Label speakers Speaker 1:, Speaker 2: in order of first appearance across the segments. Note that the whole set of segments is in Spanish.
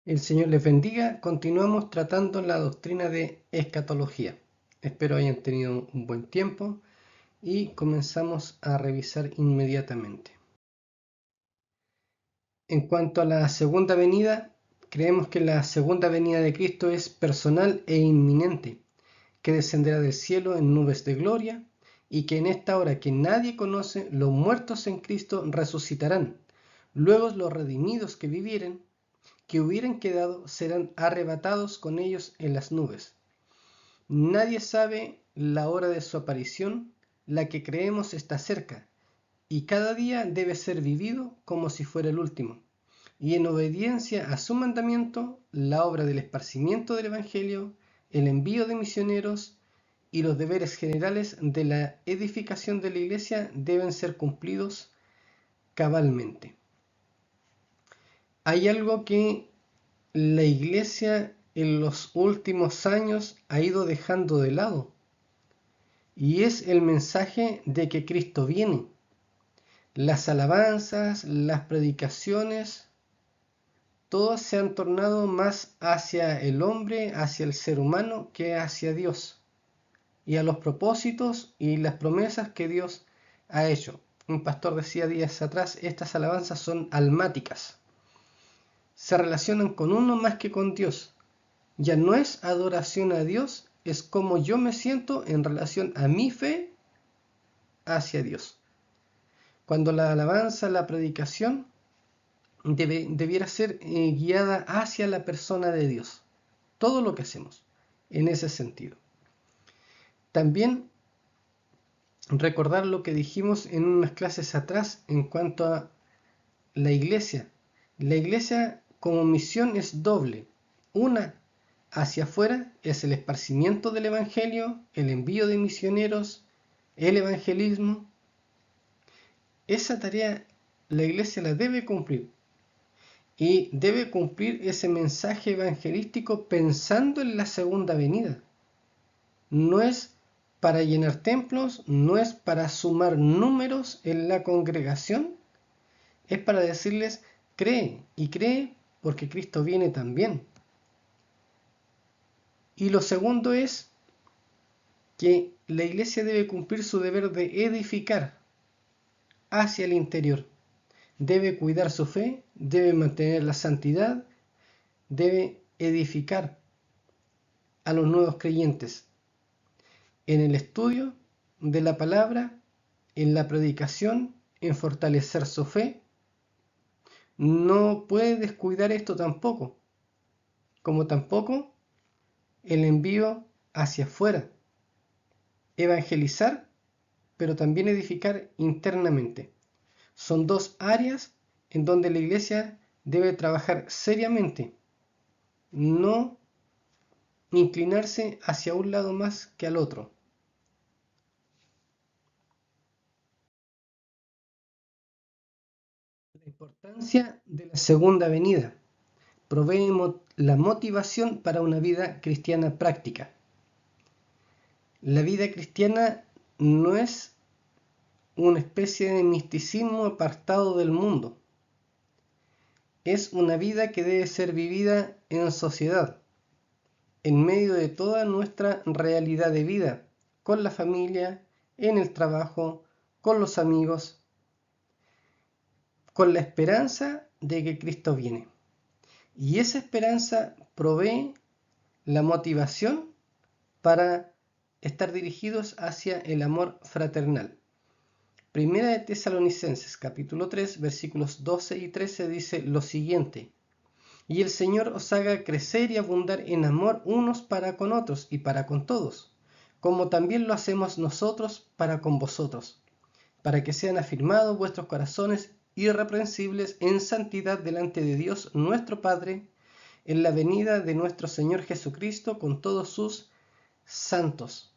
Speaker 1: El Señor les bendiga. Continuamos tratando la doctrina de escatología. Espero hayan tenido un buen tiempo y comenzamos a revisar inmediatamente. En cuanto a la segunda venida, creemos que la segunda venida de Cristo es personal e inminente, que descenderá del cielo en nubes de gloria y que en esta hora que nadie conoce, los muertos en Cristo resucitarán. Luego los redimidos que vivieren, que hubieran quedado, serán arrebatados con ellos en las nubes. Nadie sabe la hora de su aparición, la que creemos está cerca, y cada día debe ser vivido como si fuera el último. Y en obediencia a su mandamiento, la obra del esparcimiento del Evangelio, el envío de misioneros y los deberes generales de la edificación de la Iglesia deben ser cumplidos cabalmente. Hay algo que la Iglesia en los últimos años ha ido dejando de lado, y es el mensaje de que Cristo viene. Las alabanzas, las predicaciones, todas se han tornado más hacia el hombre, hacia el ser humano, que hacia Dios, y a los propósitos y las promesas que Dios ha hecho. Un pastor decía días atrás, estas alabanzas son almáticas. Se relacionan con uno más que con Dios. Ya no es adoración a Dios, es como yo me siento en relación a mi fe hacia Dios. Cuando la alabanza, la predicación debiera ser guiada hacia la persona de Dios. Todo lo que hacemos en ese sentido. También recordar lo que dijimos en unas clases atrás en cuanto a la iglesia. La iglesia como misión es doble. Una, hacia afuera, es el esparcimiento del Evangelio, el envío de misioneros, el evangelismo. Esa tarea la iglesia la debe cumplir. Y debe cumplir ese mensaje evangelístico pensando en la segunda venida. No es para llenar templos, no es para sumar números en la congregación, es para decirles, cree, y cree porque Cristo viene también. Y lo segundo es que la iglesia debe cumplir su deber de edificar hacia el interior. Debe cuidar su fe, debe mantener la santidad, debe edificar a los nuevos creyentes en el estudio de la palabra, en la predicación, en fortalecer su fe. No puede descuidar esto tampoco, como tampoco el envío hacia afuera. Evangelizar, pero también edificar internamente. Son dos áreas en donde la iglesia debe trabajar seriamente, no inclinarse hacia un lado más que al otro. La importancia de la segunda venida provee la motivación para una vida cristiana práctica. La vida cristiana no es una especie de misticismo apartado del mundo. Es una vida que debe ser vivida en sociedad, en medio de toda nuestra realidad de vida, con la familia, en el trabajo, con los amigos, con la esperanza de que Cristo viene. Y esa esperanza provee la motivación para estar dirigidos hacia el amor fraternal. Primera de Tesalonicenses, capítulo 3, versículos 12 y 13 dice lo siguiente: y el Señor os haga crecer y abundar en amor unos para con otros y para con todos, como también lo hacemos nosotros para con vosotros, para que sean afirmados vuestros corazones irreprensibles en santidad delante de Dios nuestro Padre, en la venida de nuestro Señor Jesucristo con todos sus santos.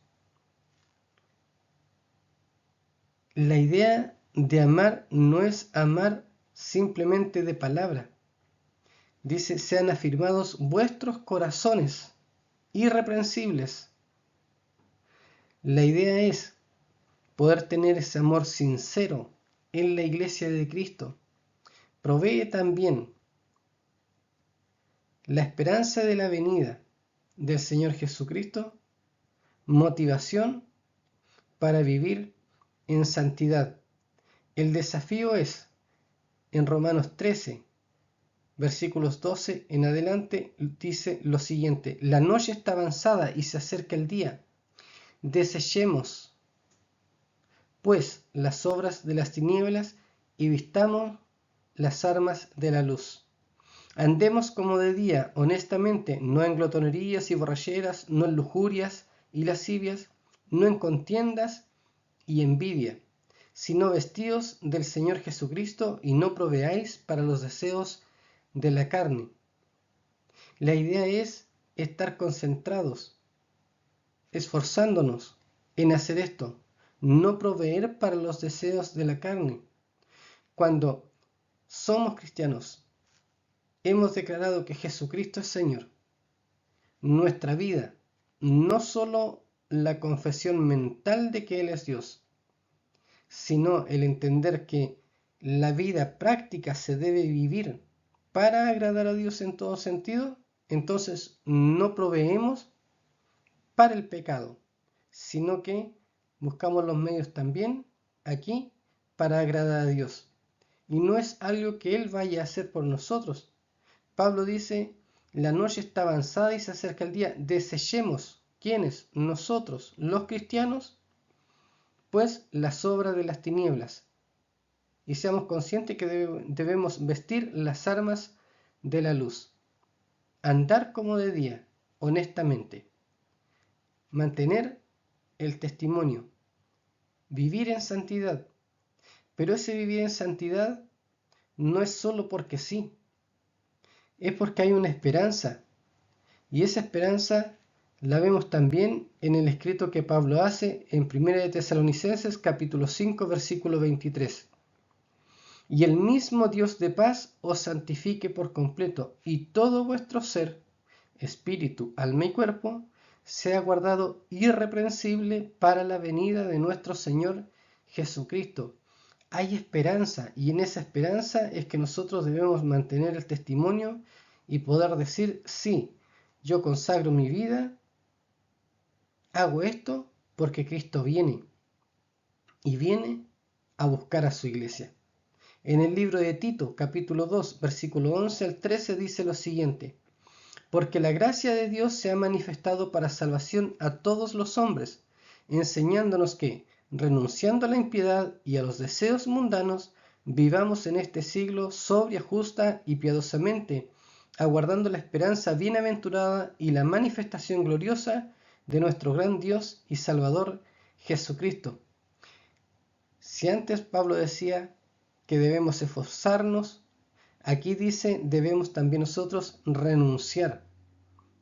Speaker 1: La idea de amar no es amar simplemente de palabra. Dice, sean afirmados vuestros corazones irreprensibles. La idea es poder tener ese amor sincero en la iglesia de Cristo. Provee también La esperanza de la venida del Señor Jesucristo, motivación para vivir en santidad. El desafío es, en Romanos 13, versículos 12 en adelante, dice lo siguiente: la noche está avanzada y se acerca el día. Desechemos, pues, las obras de las tinieblas y vistamos las armas de la luz. Andemos como de día, honestamente, no en glotonerías y borracheras, no en lujurias y lascivias, no en contiendas y envidia, sino vestidos del Señor Jesucristo y no proveáis para los deseos de la carne. La idea es estar concentrados, esforzándonos en hacer esto, no proveer para los deseos de la carne. Cuando somos cristianos, hemos declarado que Jesucristo es Señor. Nuestra vida, no solo la confesión mental de que Él es Dios, sino el entender que la vida práctica se debe vivir para agradar a Dios en todo sentido, entonces no proveemos para el pecado, sino que buscamos los medios también aquí para agradar a Dios. Y no es algo que Él vaya a hacer por nosotros. Pablo dice, la noche está avanzada y se acerca el día. Desechemos, ¿quiénes? Nosotros, los cristianos, pues las obras de las tinieblas. Y seamos conscientes que debemos vestir las armas de la luz. Andar como de día, honestamente. Mantener el testimonio. Vivir en santidad. Pero ese vivir en santidad no es solo porque sí. Es porque hay una esperanza. Y esa esperanza la vemos también en el escrito que Pablo hace en 1 de Tesalonicenses capítulo 5 versículo 23. Y el mismo Dios de paz os santifique por completo, y todo vuestro ser, espíritu, alma y cuerpo, sea guardado irreprensible para la venida de nuestro Señor Jesucristo. Hay esperanza, y en esa esperanza es que nosotros debemos mantener el testimonio y poder decir, sí, yo consagro mi vida, hago esto porque Cristo viene, y viene a buscar a su iglesia. En el libro de Tito, capítulo 2, versículo 11 al 13, dice lo siguiente: porque la gracia de Dios se ha manifestado para salvación a todos los hombres, enseñándonos que, renunciando a la impiedad y a los deseos mundanos, vivamos en este siglo sobria, justa y piadosamente, aguardando la esperanza bienaventurada y la manifestación gloriosa de nuestro gran Dios y Salvador Jesucristo. Si antes Pablo decía que debemos esforzarnos, aquí dice debemos también nosotros renunciar.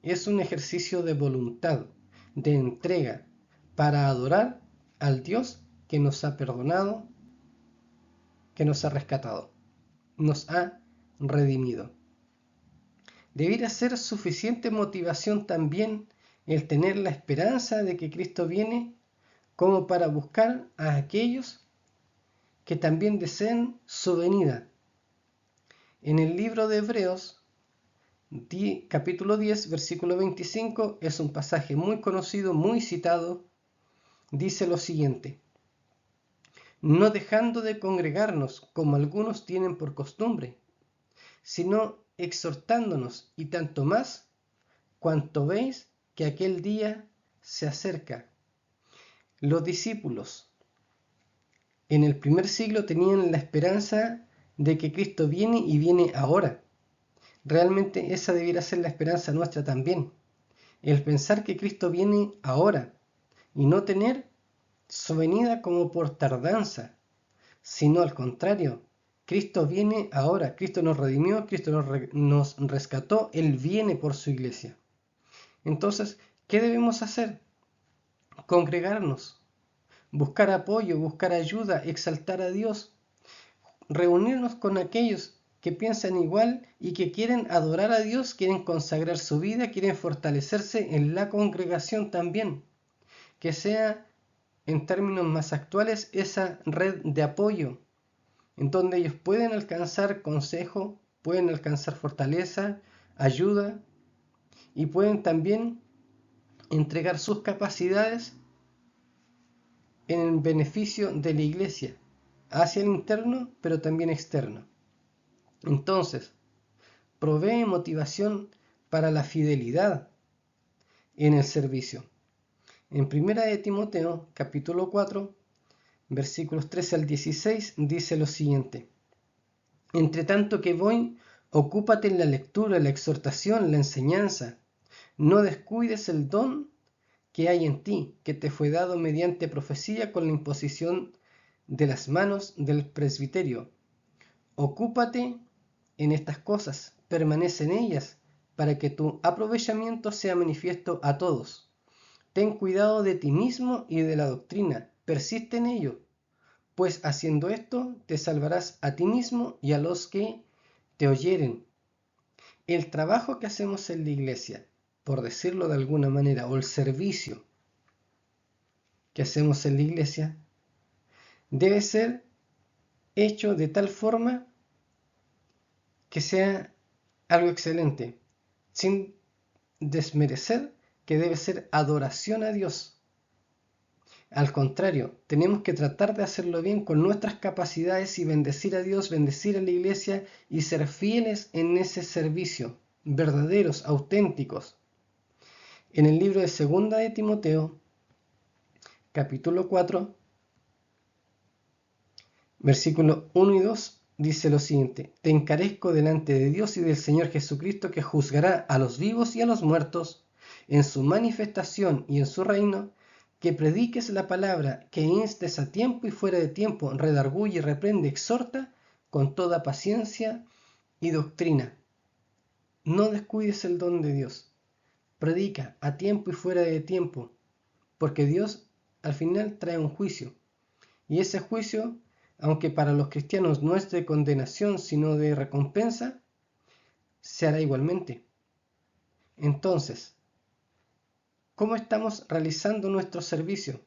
Speaker 1: Es un ejercicio de voluntad, de entrega, para adorar al Dios que nos ha perdonado, que nos ha rescatado, nos ha redimido. Debiera ser suficiente motivación también el tener la esperanza de que Cristo viene como para buscar a aquellos que también deseen su venida. En el libro de Hebreos, capítulo 10, versículo 25, es un pasaje muy conocido, muy citado. Dice lo siguiente: no dejando de congregarnos como algunos tienen por costumbre, sino exhortándonos, y tanto más cuanto veis que aquel día se acerca. Los discípulos en el primer siglo tenían la esperanza de que Cristo viene y viene ahora. Realmente esa debiera ser la esperanza nuestra también. El pensar que Cristo viene ahora y no tener su venida como por tardanza, sino al contrario. Cristo viene ahora, Cristo nos redimió, Cristo nos rescató, Él viene por su iglesia. Entonces, ¿qué debemos hacer? Congregarnos, buscar apoyo, buscar ayuda, exaltar a Dios, reunirnos con aquellos que piensan igual y que quieren adorar a Dios, quieren consagrar su vida, quieren fortalecerse en la congregación también. Que sea, en términos más actuales, esa red de apoyo, en donde ellos pueden alcanzar consejo, pueden alcanzar fortaleza, ayuda y pueden también entregar sus capacidades en beneficio de la iglesia, hacia el interno, pero también externo. Entonces, provee motivación para la fidelidad en el servicio. En 1 de Timoteo, capítulo 4, versículos 13 al 16, dice lo siguiente: Entre tanto que voy, ocúpate en la lectura, la exhortación, la enseñanza. No descuides el don que hay en ti, que te fue dado mediante profecía con la imposición de las manos del presbiterio. Ocúpate en estas cosas, permanece en ellas, para que tu aprovechamiento sea manifiesto a todos. Ten cuidado de ti mismo y de la doctrina, persiste en ello, pues haciendo esto te salvarás a ti mismo y a los que te oyeren. El trabajo que hacemos en la iglesia, por decirlo de alguna manera, o el servicio que hacemos en la iglesia, debe ser hecho de tal forma que sea algo excelente, sin desmerecer que debe ser adoración a Dios. Al contrario, tenemos que tratar de hacerlo bien con nuestras capacidades y bendecir a Dios, bendecir a la iglesia y ser fieles en ese servicio, verdaderos, auténticos. En el libro de 2 de Timoteo, capítulo 4, versículos 1 y 2, dice lo siguiente: Te encarezco delante de Dios y del Señor Jesucristo, que juzgará a los vivos y a los muertos en su manifestación y en su reino, que prediques la palabra, que instes a tiempo y fuera de tiempo, redarguye, reprende, exhorta con toda paciencia y doctrina. No descuides el don de Dios. Predica a tiempo y fuera de tiempo, porque Dios al final trae un juicio. Y ese juicio, aunque para los cristianos no es de condenación, sino de recompensa, se hará igualmente. Entonces, ¿cómo estamos realizando nuestro servicio?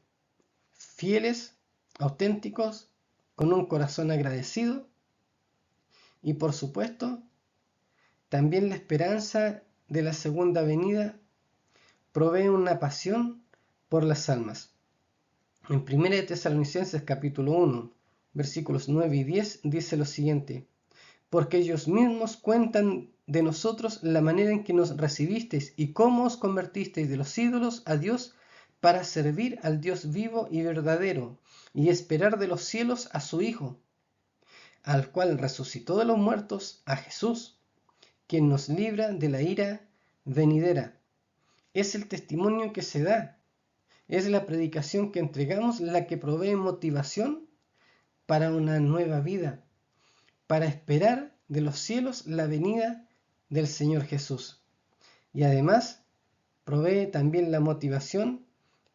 Speaker 1: ¿Fieles, auténticos, con un corazón agradecido? Y por supuesto, también la esperanza de la segunda venida provee una pasión por las almas. En 1 de Tesalonicenses capítulo 1, versículos 9 y 10 dice lo siguiente: Porque ellos mismos cuentan de nosotros la manera en que nos recibisteis y cómo os convertisteis de los ídolos a Dios para servir al Dios vivo y verdadero y esperar de los cielos a su Hijo, al cual resucitó de los muertos, a Jesús, quien nos libra de la ira venidera. Es el testimonio que se da, es la predicación que entregamos la que provee motivación para una nueva vida, para esperar de los cielos la venida del Señor Jesús. Y además provee también la motivación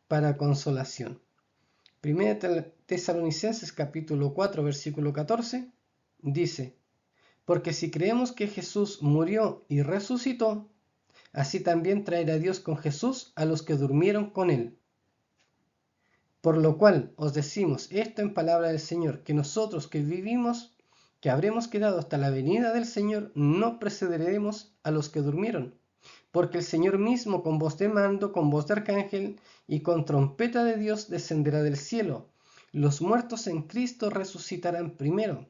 Speaker 1: para consolación. 1 Tesalonicenses capítulo 4 versículo 14 dice: Porque si creemos que Jesús murió y resucitó, así también traerá Dios con Jesús a los que durmieron con él. Por lo cual os decimos esto en palabra del Señor, que nosotros que vivimos, que habremos quedado hasta la venida del Señor, no precederemos a los que durmieron. Porque el Señor mismo, con voz de mando, con voz de arcángel y con trompeta de Dios, descenderá del cielo. Los muertos en Cristo resucitarán primero.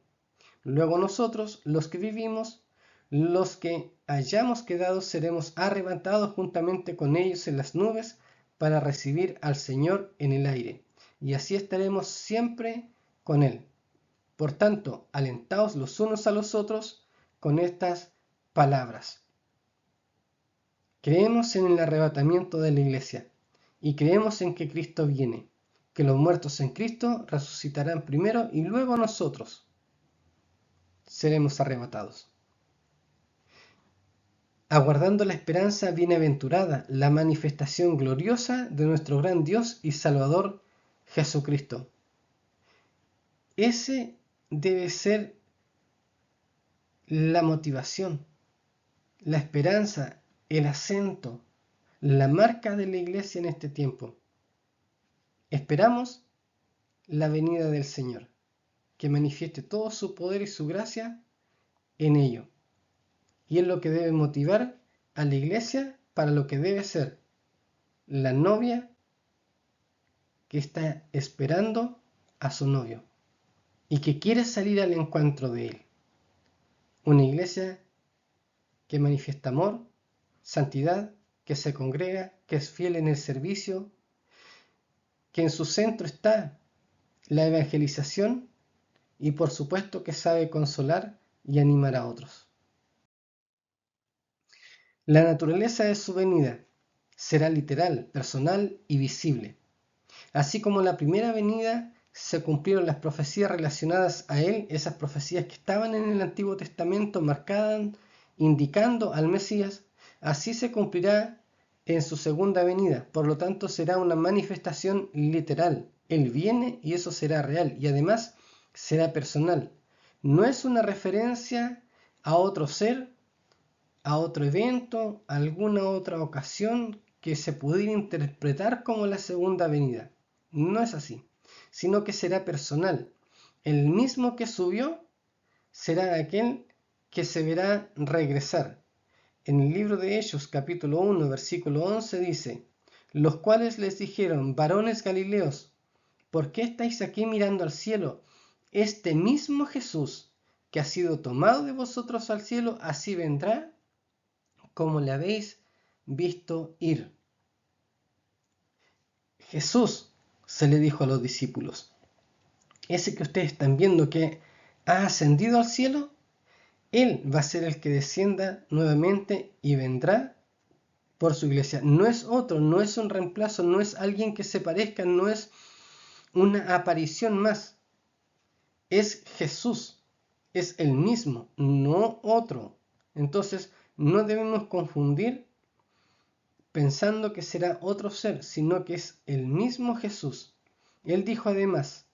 Speaker 1: Luego nosotros, los que vivimos, los que hayamos quedado, seremos arrebatados juntamente con ellos en las nubes para recibir al Señor en el aire. Y así estaremos siempre con Él. Por tanto, alentaos los unos a los otros con estas palabras. Creemos en el arrebatamiento de la iglesia y creemos en que Cristo viene, que los muertos en Cristo resucitarán primero y luego nosotros seremos arrebatados. Aguardando la esperanza bienaventurada, la manifestación gloriosa de nuestro gran Dios y Salvador Jesucristo. Ese debe ser la motivación, la esperanza, el acento, la marca de la iglesia en este tiempo. Esperamos la venida del Señor, que manifieste todo su poder y su gracia en ello. y es lo que debe motivar a la iglesia para lo que debe ser la novia que está esperando a su novio y que quiere salir al encuentro de él. Una iglesia que manifiesta amor, santidad, que se congrega, que es fiel en el servicio, que en su centro está la evangelización y por supuesto que sabe consolar y animar a otros. La naturaleza de su venida será literal, personal y visible. Así como la primera venida se cumplieron las profecías relacionadas a él, esas profecías que estaban en el Antiguo Testamento marcadas, indicando al Mesías, así se cumplirá en su segunda venida. Por lo tanto, será una manifestación literal. Él viene y eso será real y además será personal. No es una referencia a otro ser, a otro evento, a alguna otra ocasión que se pudiera interpretar como la segunda venida. No es así, sino que será personal. El mismo que subió será aquel que se verá regresar. En el libro de Hechos, capítulo 1, versículo 11 dice: los cuales les dijeron: varones Galileos, ¿por qué estáis aquí mirando al cielo? Este mismo Jesús que ha sido tomado de vosotros al cielo, así vendrá como le habéis visto ir. Jesús se le dijo a los discípulos: ese que ustedes están viendo que ha ascendido al cielo, Él va a ser el que descienda nuevamente y vendrá por su iglesia. No es otro, no es un reemplazo, no es alguien que se parezca, no es una aparición más. Es Jesús, es el mismo, no otro. Entonces, no debemos confundir pensando que será otro ser, sino que es el mismo Jesús. Él dijo además: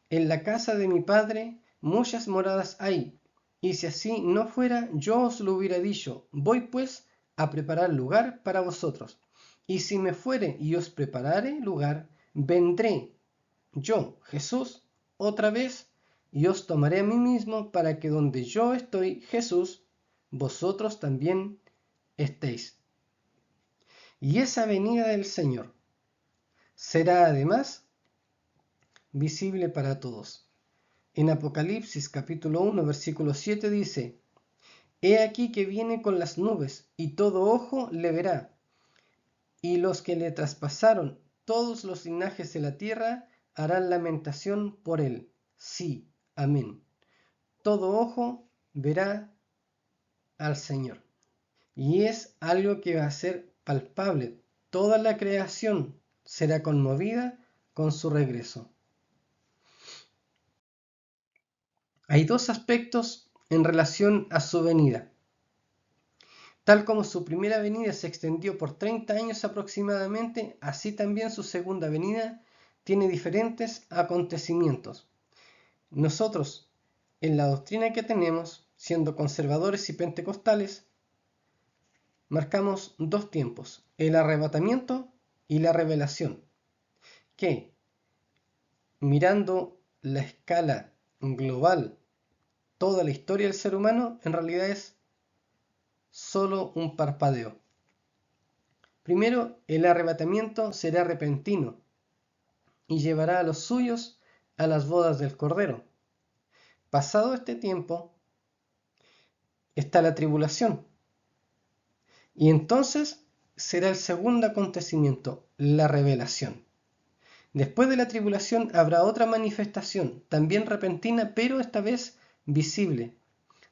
Speaker 1: en la casa de mi Padre muchas moradas hay, y si así no fuera, yo os lo hubiera dicho. Voy pues a preparar lugar para vosotros. Y si me fuere y os preparare lugar, vendré yo, Jesús, otra vez, y os tomaré a mí mismo, para que donde yo estoy, Jesús, vosotros también estéis. Y esa venida del Señor será además visible para todos. En Apocalipsis capítulo 1 versículo 7 dice: he aquí que viene con las nubes, y todo ojo le verá, y los que le traspasaron, todos los linajes de la tierra, harán lamentación por él. Sí, amén. Todo ojo verá al Señor. Y es algo que va a ser palpable. Toda la creación será conmovida con su regreso. Hay dos aspectos en relación a su venida. Tal como su primera venida se extendió por 30 años aproximadamente, así también su segunda venida tiene diferentes acontecimientos. Nosotros, en la doctrina que tenemos, siendo conservadores y pentecostales, marcamos dos tiempos: el arrebatamiento y la revelación, que, mirando la escala global, toda la historia del ser humano, en realidad es solo un parpadeo. Primero, el arrebatamiento será repentino y llevará a los suyos a las bodas del Cordero. Pasado este tiempo, está la tribulación. Y entonces será el segundo acontecimiento, la revelación. Después de la tribulación habrá otra manifestación, también repentina, pero esta vez visible.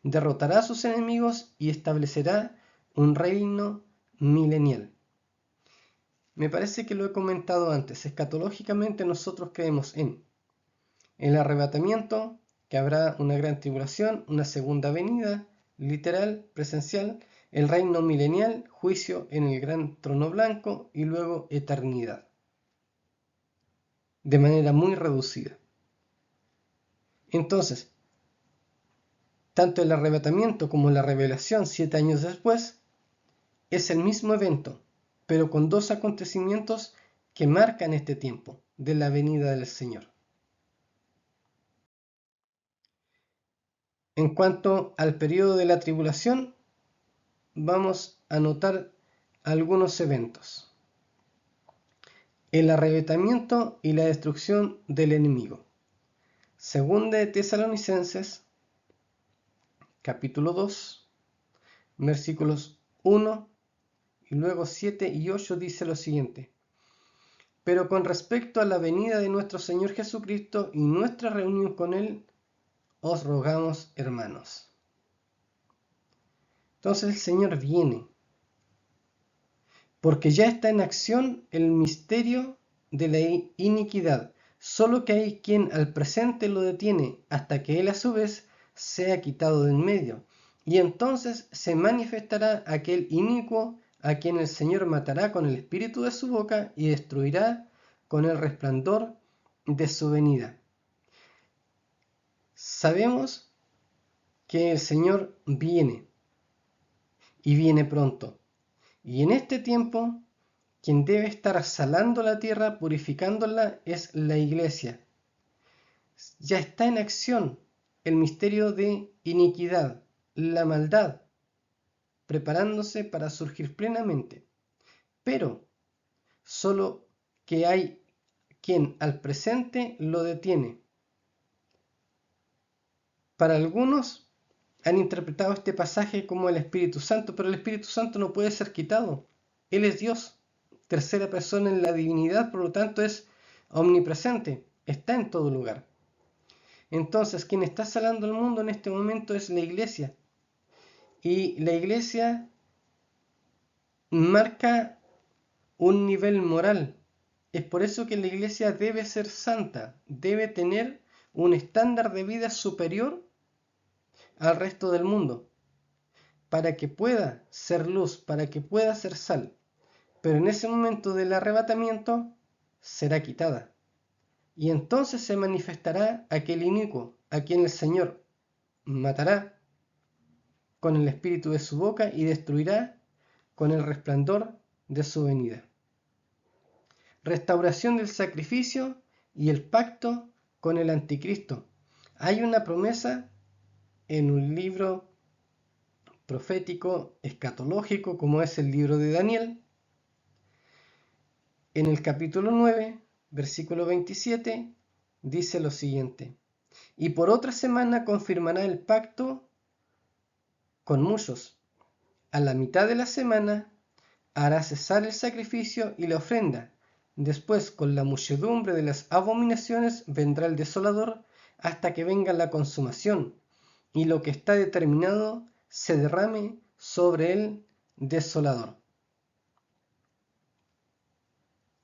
Speaker 1: Derrotará a sus enemigos y establecerá un reino milenial. Me parece que lo he comentado antes. Escatológicamente nosotros creemos en el arrebatamiento, que habrá una gran tribulación, una segunda venida, literal, presencial, el reino milenial, juicio en el gran trono blanco y luego eternidad, de manera muy reducida. Entonces, tanto el arrebatamiento como la revelación 7 años después es el mismo evento, pero con dos acontecimientos que marcan este tiempo de la venida del Señor. En cuanto al periodo de la tribulación, vamos a notar algunos eventos. El arrebatamiento y la destrucción del enemigo. Segunda de Tesalonicenses, capítulo 2, versículos 1 y luego 7 y 8 dice lo siguiente. Pero con respecto a la venida de nuestro Señor Jesucristo y nuestra reunión con Él, os rogamos, hermanos. Entonces el Señor viene, porque ya está en acción el misterio de la iniquidad, solo que hay quien al presente lo detiene hasta que Él a su vez sea quitado de en medio. Y entonces se manifestará aquel inicuo a quien el Señor matará con el espíritu de su boca y destruirá con el resplandor de su venida. Sabemos que el Señor viene y viene pronto. Y en este tiempo, quien debe estar salando la tierra, purificándola, es la iglesia. Ya está en acción el misterio de iniquidad, la maldad, preparándose para surgir plenamente. Pero solo que hay quien al presente lo detiene. Para algunos han interpretado este pasaje como el Espíritu Santo, pero el Espíritu Santo no puede ser quitado. Él es Dios, tercera persona en la divinidad, por lo tanto es omnipresente, está en todo lugar. Entonces, quien está salando al mundo en este momento es la iglesia. Y la iglesia marca un nivel moral. Es por eso que la iglesia debe ser santa, debe tener un estándar de vida superior al resto del mundo, para que pueda ser luz, para que pueda ser sal. Pero en ese momento del arrebatamiento será quitada. Y entonces se manifestará aquel inicuo, a quien el Señor matará con el espíritu de su boca y destruirá con el resplandor de su venida. Restauración del sacrificio y el pacto con el anticristo. Hay una promesa en un libro profético, escatológico, como es el libro de Daniel. En el capítulo 9, versículo 27, dice lo siguiente. Y por otra semana confirmará el pacto con muchos. A la mitad de la semana hará cesar el sacrificio y la ofrenda. Después, con la muchedumbre de las abominaciones, vendrá el desolador hasta que venga la consumación, y lo que está determinado se derrame sobre el desolador.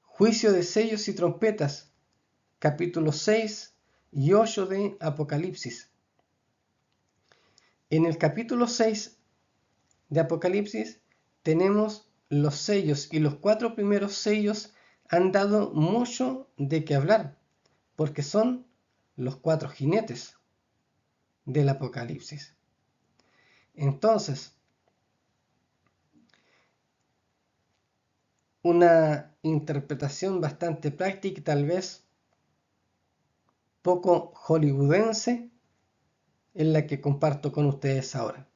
Speaker 1: Juicio de sellos y trompetas, capítulos 6 y 8 de Apocalipsis. En el capítulo 6 de Apocalipsis tenemos los sellos, y los 4 primeros sellos han dado mucho de qué hablar, porque son los 4 jinetes del Apocalipsis. Entonces, una interpretación bastante práctica y tal vez poco hollywoodense en la que comparto con ustedes ahora.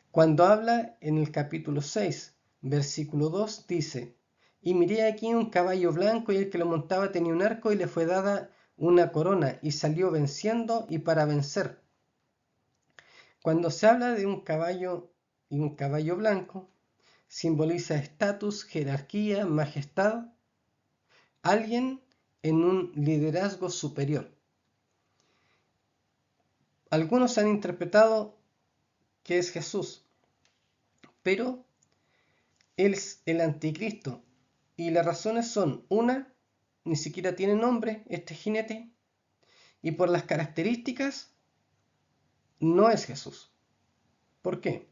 Speaker 1: Cuando habla en el capítulo 6, versículo 2, dice: y miré aquí un caballo blanco, y el que lo montaba tenía un arco, y le fue dada una corona, y salió venciendo y para vencer. Cuando se habla de un caballo y un caballo blanco, simboliza estatus, jerarquía, majestad, alguien en un liderazgo superior. Algunos han interpretado que es Jesús, pero él es el anticristo, y las razones son: una, ni siquiera tiene nombre este jinete, y por las características no es Jesús. ¿Por qué?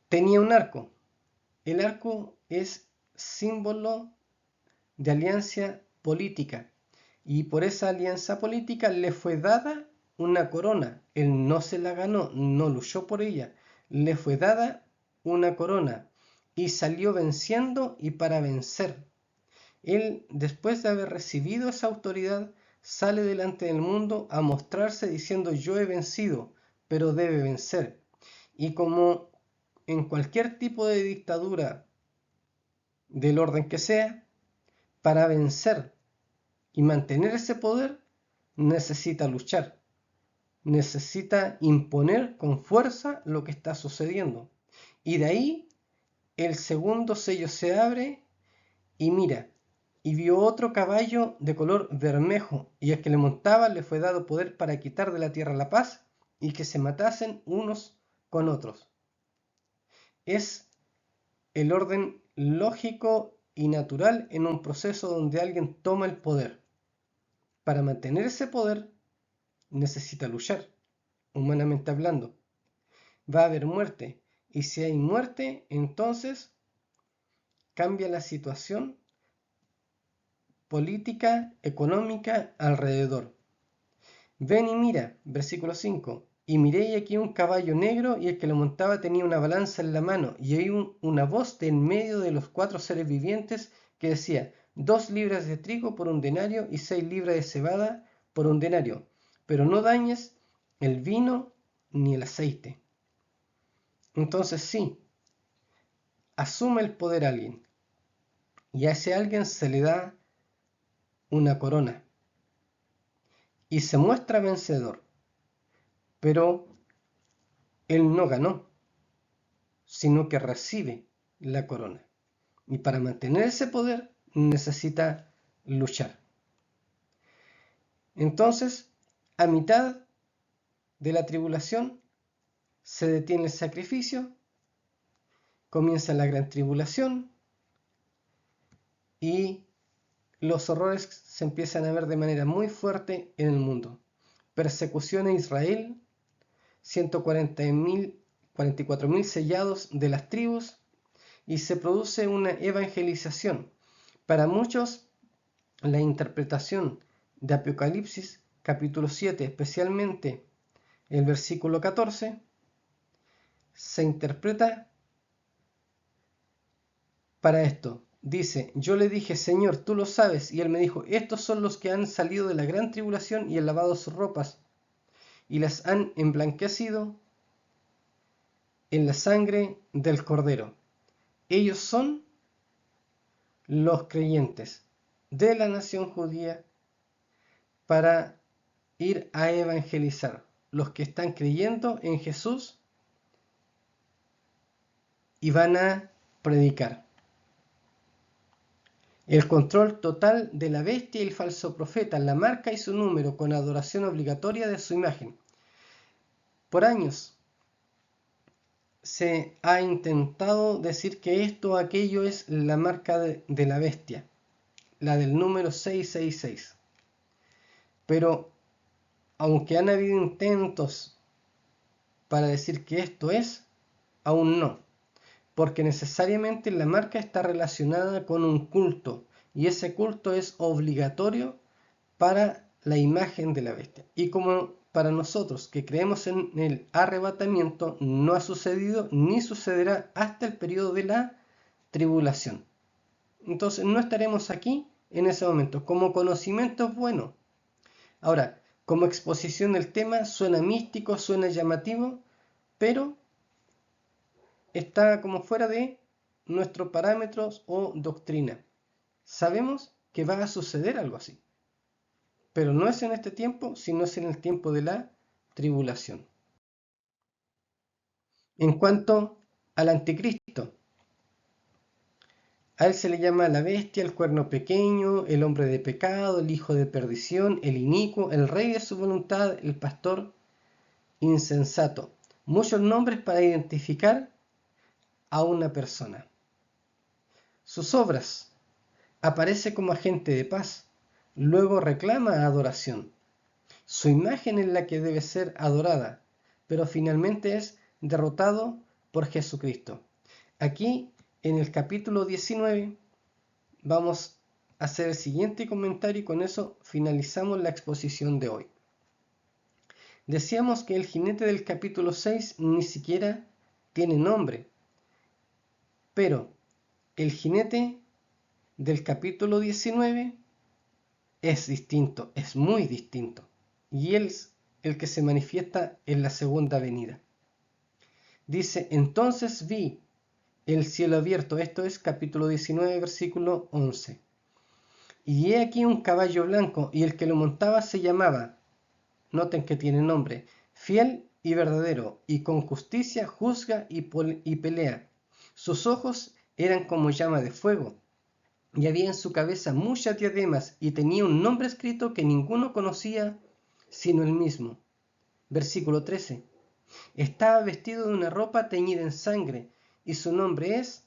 Speaker 1: Tenía un arco. El arco es símbolo de alianza política, y por esa alianza política le fue dada una corona. Él no se la ganó, no luchó por ella, le fue dada una corona y salió venciendo y para vencer. Él, después de haber recibido esa autoridad, sale delante del mundo a mostrarse diciendo: yo he vencido, pero debe vencer. Y como en cualquier tipo de dictadura del orden que sea, para vencer y mantener ese poder, necesita luchar, necesita imponer con fuerza lo que está sucediendo. Y de ahí el segundo sello se abre y mira, y vio otro caballo de color bermejo, y al que le montaba le fue dado poder para quitar de la tierra la paz y que se matasen unos con otros. Es el orden lógico y natural en un proceso donde alguien toma el poder. Para mantener ese poder necesita luchar, humanamente hablando. Va a haber muerte, y si hay muerte, entonces cambia la situación política, económica alrededor. Ven y mira, versículo 5. Y miré y aquí un caballo negro, y el que lo montaba tenía una balanza en la mano, y hay una voz de en medio de los 4 seres vivientes que decía: 2 libras de trigo por un denario y 6 libras de cebada por un denario, pero no dañes el vino ni el aceite. Entonces sí, asume el poder a alguien, y a ese alguien se le da una corona, y se muestra vencedor, pero él no ganó, sino que recibe la corona. Y para mantener ese poder necesita luchar. Entonces, a mitad de la tribulación, se detiene el sacrificio, comienza la gran tribulación y los horrores se empiezan a ver de manera muy fuerte en el mundo. Persecución a Israel, 144.000 sellados de las tribus, y se produce una evangelización. Para muchos, la interpretación de Apocalipsis capítulo 7, especialmente el versículo 14, se interpreta para esto. Dice: yo le dije, Señor, tú lo sabes. Y él me dijo: estos son los que han salido de la gran tribulación y han lavado sus ropas y las han emblanquecido en la sangre del Cordero. Ellos son los creyentes de la nación judía para ir a evangelizar, los que están creyendo en Jesús y van a predicar. El control total de la bestia y el falso profeta, la marca y su número, con adoración obligatoria de su imagen. Por años se ha intentado decir que esto o aquello es la marca de la bestia, la del número 666. Pero aunque han habido intentos para decir que esto es, aún no, porque necesariamente la marca está relacionada con un culto, y ese culto es obligatorio para la imagen de la bestia. Y como para nosotros que creemos en el arrebatamiento, no ha sucedido ni sucederá hasta el periodo de la tribulación. Entonces no estaremos aquí en ese momento. Como conocimiento es bueno. Ahora, como exposición del tema, suena místico, suena llamativo, pero está como fuera de nuestros parámetros o doctrina. Sabemos que va a suceder algo así, pero no es en este tiempo, sino es en el tiempo de la tribulación. En cuanto al anticristo, a él se le llama la bestia, el cuerno pequeño, el hombre de pecado, el hijo de perdición, el inicuo, el rey de su voluntad, el pastor insensato. Muchos nombres para identificar a una persona. Sus obras: aparece como agente de paz, luego reclama adoración. Su imagen es la que debe ser adorada, pero finalmente es derrotado por Jesucristo. Aquí, en el capítulo 19, vamos a hacer el siguiente comentario y con eso finalizamos la exposición de hoy. Decíamos que el jinete del capítulo 6 ni siquiera tiene nombre, pero el jinete del capítulo 19 es distinto, es muy distinto, y él es el que se manifiesta en la segunda venida. Dice, entonces vi el cielo abierto. Esto es capítulo 19, versículo 11. Y he aquí un caballo blanco, y el que lo montaba se llamaba, noten que tiene nombre, fiel y verdadero, y con justicia juzga y pelea. Sus ojos eran como llama de fuego, y había en su cabeza muchas diademas, y tenía un nombre escrito que ninguno conocía sino él mismo. Versículo 13. Estaba vestido de una ropa teñida en sangre, y su nombre es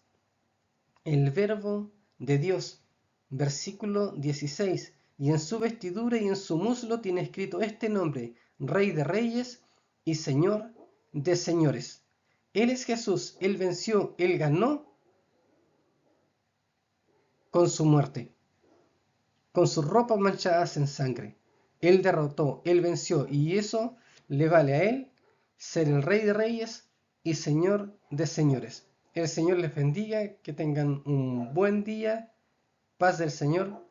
Speaker 1: el Verbo de Dios. Versículo 16. Y en su vestidura y en su muslo tiene escrito este nombre, Rey de Reyes y Señor de Señores. Él es Jesús, Él venció, Él ganó con su muerte, con sus ropas manchadas en sangre. Él derrotó, Él venció, y eso le vale a Él ser el Rey de Reyes y Señor de Señores. El Señor les bendiga, que tengan un buen día, paz del Señor